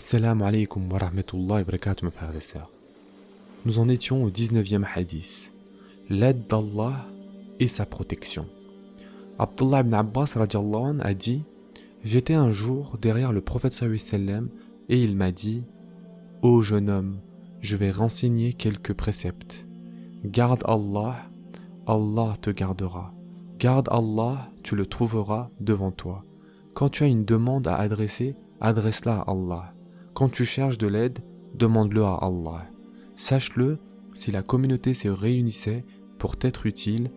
Assalamu alaikum wa rahmatullahi wa barakatuh, mes frères et sœurs. Nous en étions au 19e hadith. L'aide d'Allah et sa protection. Abdullah ibn Abbas radiallahu anhu a dit: j'étais un jour derrière le prophète sallallahu alayhi wa sallam et il m'a dit: ô jeune homme, je vais renseigner quelques préceptes. Garde Allah, Allah te gardera. Garde Allah, tu le trouveras devant toi. Quand tu as une demande à adresser, adresse-la à Allah. Quand tu cherches de l'aide, demande-le à Allah. Sache-le, si la communauté se réunissait pour t'être utile,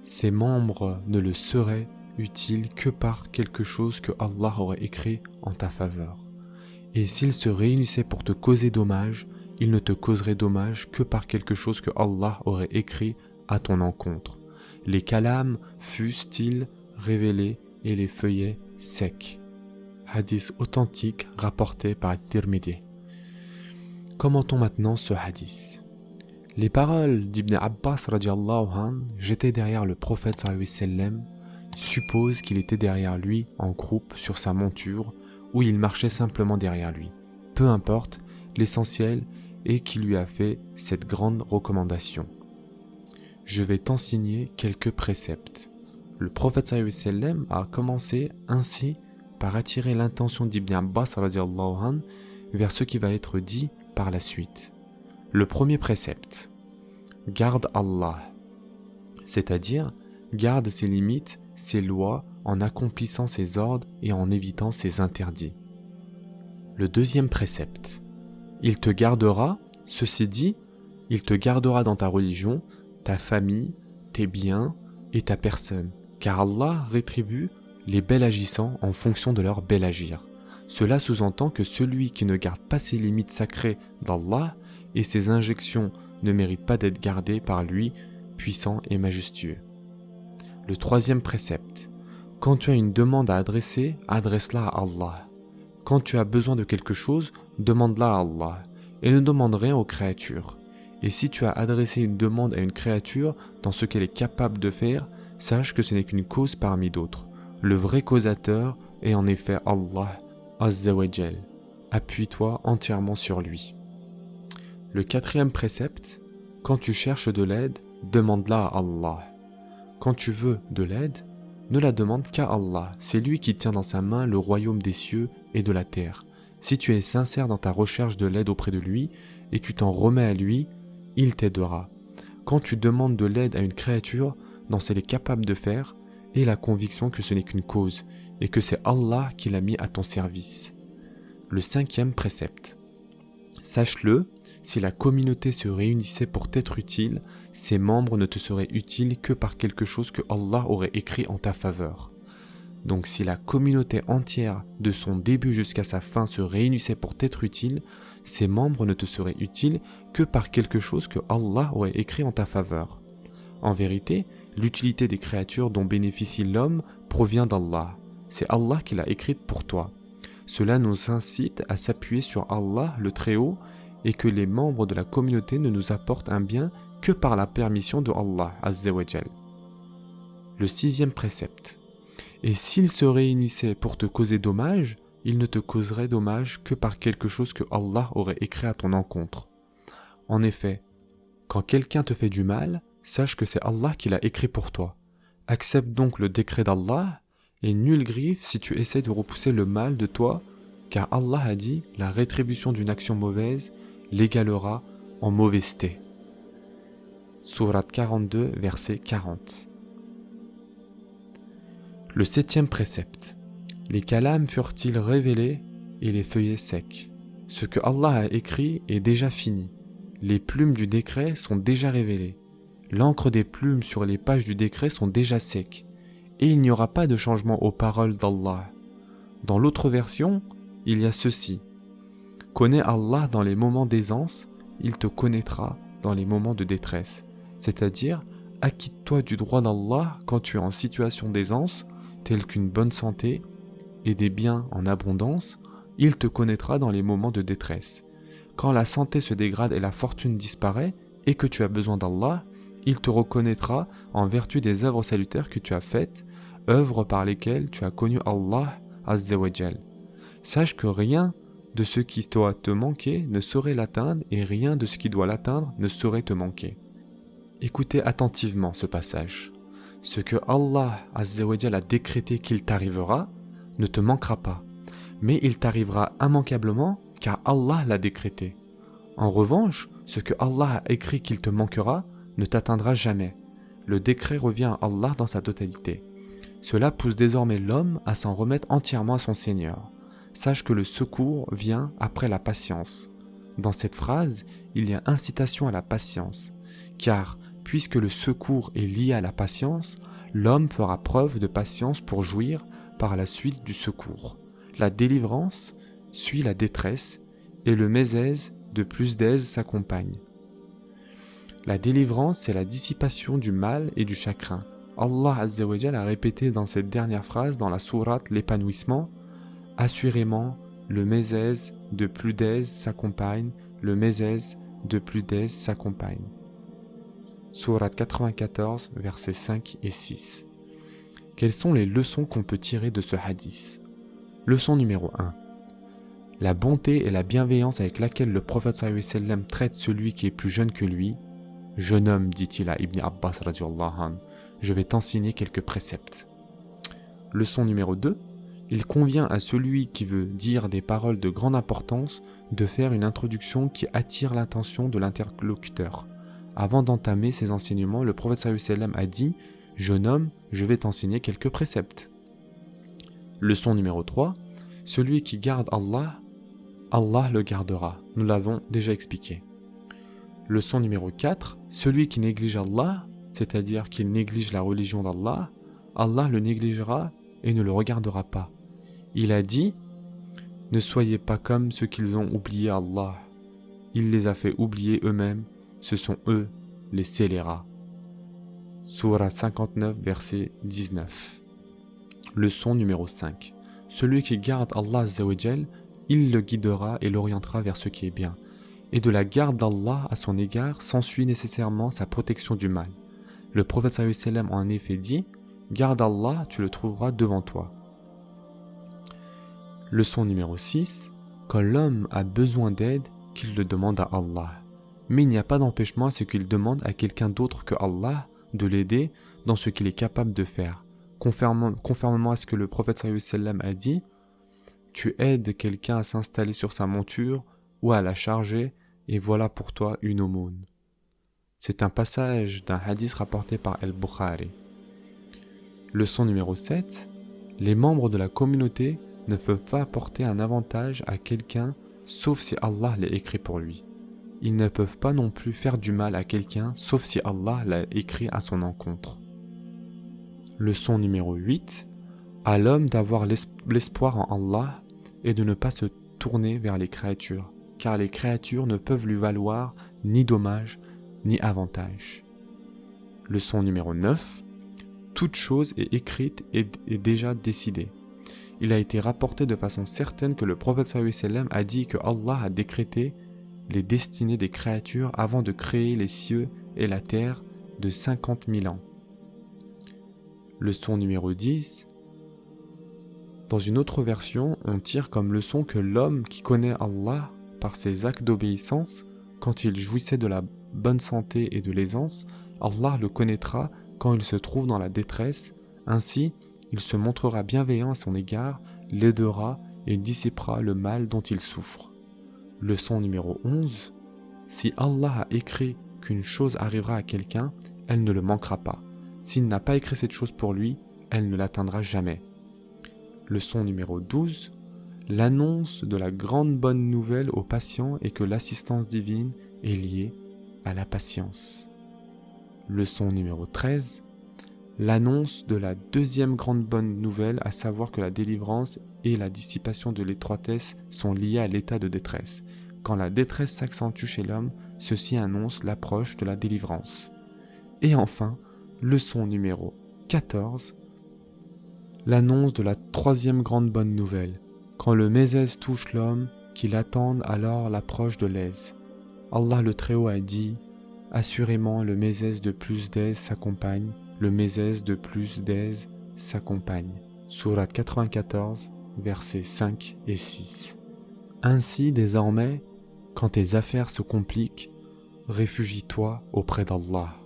ses membres ne le seraient utiles que par quelque chose que Allah aurait écrit en ta faveur. Et s'ils se réunissaient pour te causer dommage, ils ne te causeraient dommage que par quelque chose que Allah aurait écrit à ton encontre. Les kalames fussent-ils révélés et les feuillets secs. Hadith authentique rapporté par Tirmidhi. Commentons maintenant ce hadith. Les paroles d'Ibn Abbas radiallahu anhu, j'étais derrière le prophète sallallahu alayhi wa sallam, suppose qu'il était derrière lui en croupe sur sa monture ou il marchait simplement derrière lui. Peu importe, l'essentiel est qu'il lui a fait cette grande recommandation. Je vais t'enseigner quelques préceptes. Le prophète sallallahu alayhi wa sallam a commencé ainsi par attirer l'attention d'Ibn Abbas radiallahu anhu vers ce qui va être dit par la suite. Le premier précepte: garde Allah, c'est-à-dire garde ses limites, ses lois en accomplissant ses ordres et en évitant ses interdits. Le deuxième précepte: il te gardera, ceci dit, il te gardera dans ta religion, ta famille, tes biens et ta personne, car Allah rétribue les bel agissants en fonction de leur bel agir. Cela sous-entend que celui qui ne garde pas ses limites sacrées d'Allah et ses injections ne mérite pas d'être gardé par lui, puissant et majestueux. Le troisième précepte: quand tu as une demande à adresser, adresse-la à Allah. Quand tu as besoin de quelque chose, demande-la à Allah, et ne demande rien aux créatures. Et si tu as adressé une demande à une créature dans ce qu'elle est capable de faire, sache que ce n'est qu'une cause parmi d'autres. Le vrai causateur est en effet Allah Azza wa Jal. Appuie-toi entièrement sur lui. Le quatrième précepte: quand tu cherches de l'aide, demande-la à Allah. Quand tu veux de l'aide, ne la demande qu'à Allah. C'est lui qui tient dans sa main le royaume des cieux et de la terre. Si tu es sincère dans ta recherche de l'aide auprès de lui et tu t'en remets à lui, il t'aidera. Quand tu demandes de l'aide à une créature dans ce qu'elle est capable de faire, aie la conviction que ce n'est qu'une cause et que c'est Allah qui l'a mis à ton service. Le cinquième précepte: sache-le, si la communauté se réunissait pour t'être utile, ses membres ne te seraient utiles que par quelque chose que Allah aurait écrit en ta faveur. Donc si la communauté entière, de son début jusqu'à sa fin, se réunissait pour t'être utile, ses membres ne te seraient utiles que par quelque chose que Allah aurait écrit en ta faveur. En vérité, l'utilité des créatures dont bénéficie l'homme provient d'Allah. C'est Allah qui l'a écrite pour toi. Cela nous incite à s'appuyer sur Allah le Très-Haut et que les membres de la communauté ne nous apportent un bien que par la permission de Allah Azza wa Jal. Le sixième précepte: et s'ils se réunissaient pour te causer dommage, ils ne te causeraient dommage que par quelque chose que Allah aurait écrit à ton encontre. En effet, quand quelqu'un te fait du mal, sache que c'est Allah qui l'a écrit pour toi. Accepte donc le décret d'Allah et nulle griffe si tu essaies de repousser le mal de toi, car Allah a dit: la rétribution d'une action mauvaise l'égalera en mauvaiseté. Sourate 42, verset 40. Le septième précepte: les kalames furent-ils révélés et les feuillets secs? Ce que Allah a écrit est déjà fini. Les plumes du décret sont déjà révélées. L'encre des plumes sur les pages du décret sont déjà secs. Et il n'y aura pas de changement aux paroles d'Allah. Dans l'autre version, il y a ceci: connais Allah dans les moments d'aisance, il te connaîtra dans les moments de détresse. C'est-à-dire, acquitte-toi du droit d'Allah quand tu es en situation d'aisance, telle qu'une bonne santé et des biens en abondance, il te connaîtra dans les moments de détresse. Quand la santé se dégrade et la fortune disparaît, et que tu as besoin d'Allah, il te reconnaîtra en vertu des œuvres salutaires que tu as faites, œuvres par lesquelles tu as connu Allah Azza wa Jal. Sache que rien de ce qui doit te manquer ne saurait l'atteindre et rien de ce qui doit l'atteindre ne saurait te manquer. Écoutez attentivement ce passage. Ce que Allah Azza wa Jalla a décrété qu'il t'arrivera ne te manquera pas, mais il t'arrivera immanquablement car Allah l'a décrété. En revanche, ce que Allah a écrit qu'il te manquera ne t'atteindra jamais. Le décret revient à Allah dans sa totalité. Cela pousse désormais l'homme à s'en remettre entièrement à son Seigneur. Sache que le secours vient après la patience. Dans cette phrase, il y a incitation à la patience, car puisque le secours est lié à la patience, l'homme fera preuve de patience pour jouir par la suite du secours. La délivrance suit la détresse et le mésèse de plus d'aise s'accompagne. La délivrance, c'est la dissipation du mal et du chagrin. Allah Azza wa Jalla a répété dans cette dernière phrase dans la sourate l'épanouissement. Assurément, le mésèse de plus d'aise s'accompagne, le mésèse de plus d'aise s'accompagne. Sourate 94, versets 5 et 6. Quelles sont les leçons qu'on peut tirer de ce hadith? Leçon numéro 1. La bonté et la bienveillance avec laquelle le prophète sallallahu alayhi wa sallam traite celui qui est plus jeune que lui. Jeune homme, dit-il à Ibn Abbas radiyallahu anhu, je vais t'enseigner quelques préceptes. Leçon numéro 2. Il convient à celui qui veut dire des paroles de grande importance de faire une introduction qui attire l'attention de l'interlocuteur. Avant d'entamer ses enseignements, le prophète sallallahu alayhi wa sallam a dit « Jeune homme, je vais t'enseigner quelques préceptes. » Leçon numéro 3. Celui qui garde Allah, Allah le gardera. Nous l'avons déjà expliqué. Leçon numéro 4. Celui qui néglige Allah, c'est-à-dire qu'il néglige la religion d'Allah, Allah le négligera et ne le regardera pas. Il a dit « Ne soyez pas comme ceux qu'ils ont oublié Allah. Il les a fait oublier eux-mêmes. Ce sont eux les scélérats. » Sourate 59, verset 19. Leçon numéro 5. Celui qui garde Allah Azza wa Jal, il le guidera et l'orientera vers ce qui est bien. Et de la garde d'Allah à son égard s'ensuit nécessairement sa protection du mal. Le prophète sallallahu alayhi wa sallam a en effet dit « Garde Allah, tu le trouveras devant toi. » Leçon numéro 6. Quand l'homme a besoin d'aide, qu'il le demande à Allah. Mais il n'y a pas d'empêchement à ce qu'il demande à quelqu'un d'autre que Allah de l'aider dans ce qu'il est capable de faire. Conformément à ce que le prophète sallallahu alayhi wa sallam a dit, tu aides quelqu'un à s'installer sur sa monture ou à la charger et voilà pour toi une aumône. C'est un passage d'un hadith rapporté par Al-Bukhari. Leçon numéro 7. Les membres de la communauté ne peuvent pas apporter un avantage à quelqu'un sauf si Allah l'a écrit pour lui. Ils ne peuvent pas non plus faire du mal à quelqu'un sauf si Allah l'a écrit à son encontre. Leçon numéro 8. À l'homme d'avoir l'espoir en Allah et de ne pas se tourner vers les créatures, car les créatures ne peuvent lui valoir ni dommage ni avantage. Leçon numéro 9. Toute chose est écrite et est déjà décidée. Il a été rapporté de façon certaine que le prophète sallallahu alayhi wa sallam a dit que Allah a décrété les destinées des créatures avant de créer les cieux et la terre de 50 000 ans. Leçon numéro 10. Dans une autre version, on tire comme leçon que l'homme qui connaît Allah par ses actes d'obéissance, quand il jouissait de la bonne santé et de l'aisance, Allah le connaîtra quand il se trouve dans la détresse. Ainsi, il se montrera bienveillant à son égard, l'aidera et dissipera le mal dont il souffre. Leçon numéro 11. Si Allah a écrit qu'une chose arrivera à quelqu'un, elle ne le manquera pas. S'il n'a pas écrit cette chose pour lui, elle ne l'atteindra jamais. Leçon numéro 12. L'annonce de la grande bonne nouvelle aux patients est que l'assistance divine est liée à la patience. Leçon numéro 13. L'annonce de la deuxième grande bonne nouvelle, à savoir que la délivrance et la dissipation de l'étroitesse sont liées à l'état de détresse. Quand la détresse s'accentue chez l'homme, ceci annonce l'approche de la délivrance. Et enfin, leçon numéro 14. L'annonce de la troisième grande bonne nouvelle. Quand le mésèse touche l'homme, qu'il attende alors l'approche de l'aise. Allah le Très-Haut a dit « Assurément le mésèse de plus d'aise s'accompagne, le mésèse de plus d'aise s'accompagne. » Sourate 94, versets 5 et 6. Ainsi désormais, quand tes affaires se compliquent, réfugie-toi auprès d'Allah,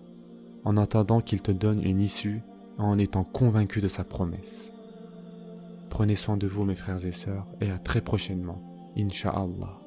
en attendant qu'il te donne une issue, en étant convaincu de sa promesse. Prenez soin de vous mes frères et sœurs, et à très prochainement, Inch'Allah.